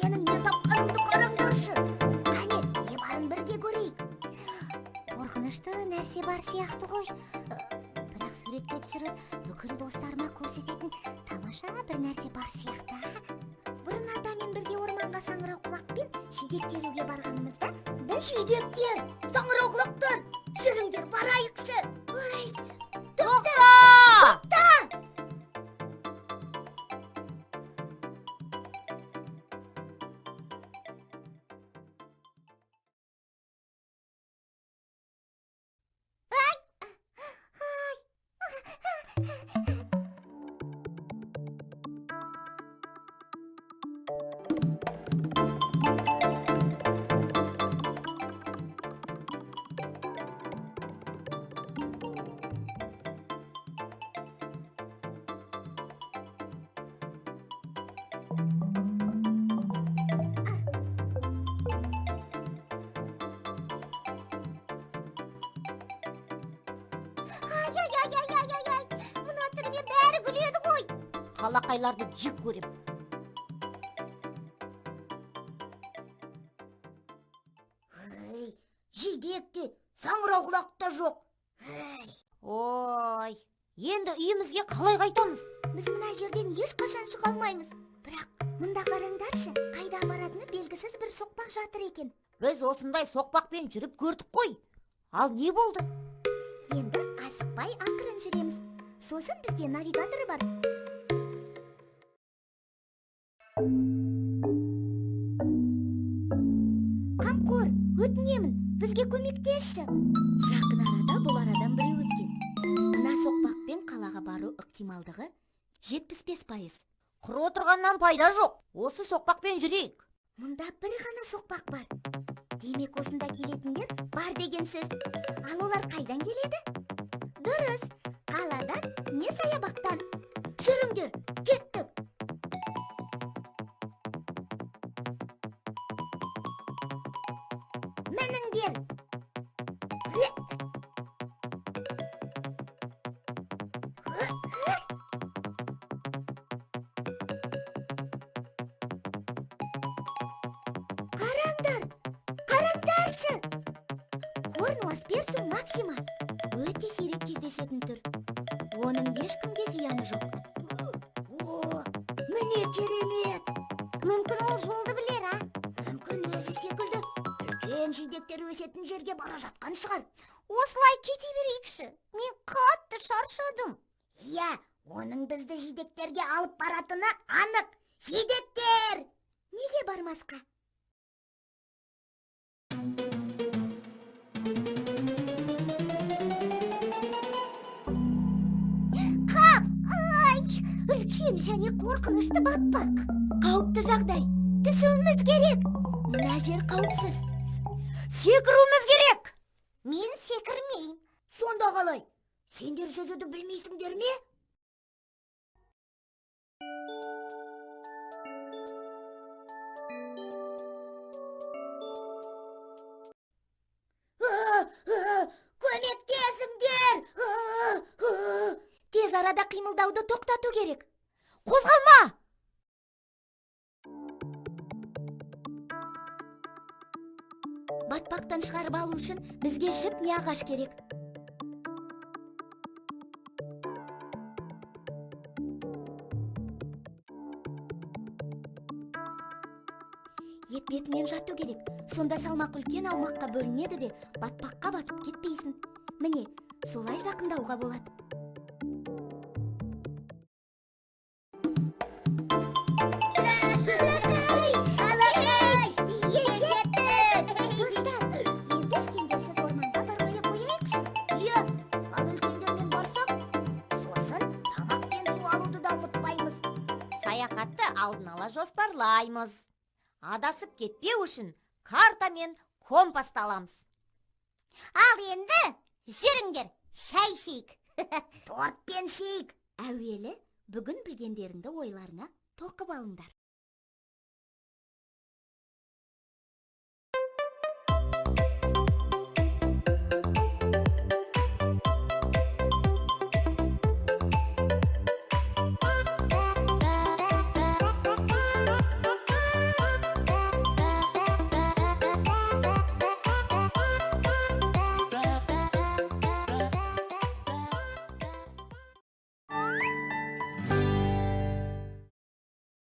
менің не тапқанымды қараңдаршы. Қане, не барын бірге көрейік. Қорқынышты нәрсе бар сияқты ғой. Бірақ суретке түсіріп, бүкіл достарыма көрсететін тамаша бір нәрсе бар сияқты. Бұрын атамен бірге орманға саңырауқұлақпен жидек теруге барғанымызда, біз жидектер, саңырауқұлақтар, жүріңдер барайықшы. Ой, тоқта! Мына түріме бәрі күледі ғой. Қалақайларды жек көрем. Жидекте, саңырауқұлақта жоқ. Ой, енді үйімізге қалай қайтамыз? Біз мына жерден ешқашан шыға алмаймыз. Бірақ мұнда қараңдаршы, қайда баратыны белгісіз бір соқпақ жатыр екен. Біз осындай соқпақпен жүріп көрдік қой. Ал не болды? Енді асықпай ақырын жүреміз. Сосын бізде навигаторы бар. Қамқор, өтінемін, бізге көмектесші. Жақын арада бұл арадан біреу өткен. Мына соқпақпен қалаға бару ықтималдығы 75%. Құр отырғаннан пайда жоқ. Осы соқпақпен жүрейік. Мұнда бір ғана соқпақ бар. Демек осында келетіндер бар деген сөз. Ал олар қайдан келеді? Дұрыс, қаладан не саябақтан. Жүріңдер, кеттік. Мініңдер. Қараңдаршы! Хорнуасперсум максима өте сирек кездесетін түр. Оның ешкімге зияны жоқ. Міне керемет! Мүмкін ол жолды білер, а? Мүмкін өзі секілді үлкен жидектер өсетін жерге бара жатқан шығар. Осылай кете берейікші. Мен қатты шаршадым. Иә, оның бізді жидектерге алып баратыны анық. Жидектер! Неге бармасқа? Үлкен және қорқынышты батпақ. Қауіпті жағдай. Түсуіміз керек. Мына жер қауіпсіз. Секіруіміз керек. Мен секірмеймін. Сонда қалай? Сендер жүзуді білмейсіңдер ме? Көмектесіңдер! Тез арада қимылдауды тоқтату керек. Қозғалма! Батпақтан шығарып алу үшін бізге жіп не ағаш керек. Етбетімен жату керек. Сонда салмақ үлкен аумаққа бөлінеді де батпаққа батып кетпейсің. Міне, солай жақындауға болады. Саяхатты алдын ала жоспарлаймыз. Адасып кетпеу үшін карта мен компасты аламыз. Ал енді жүріңдер, шай ішейік. Торт пен ішейік. Әуелі бүгін білгендеріңді ойларына тоқып алыңдар.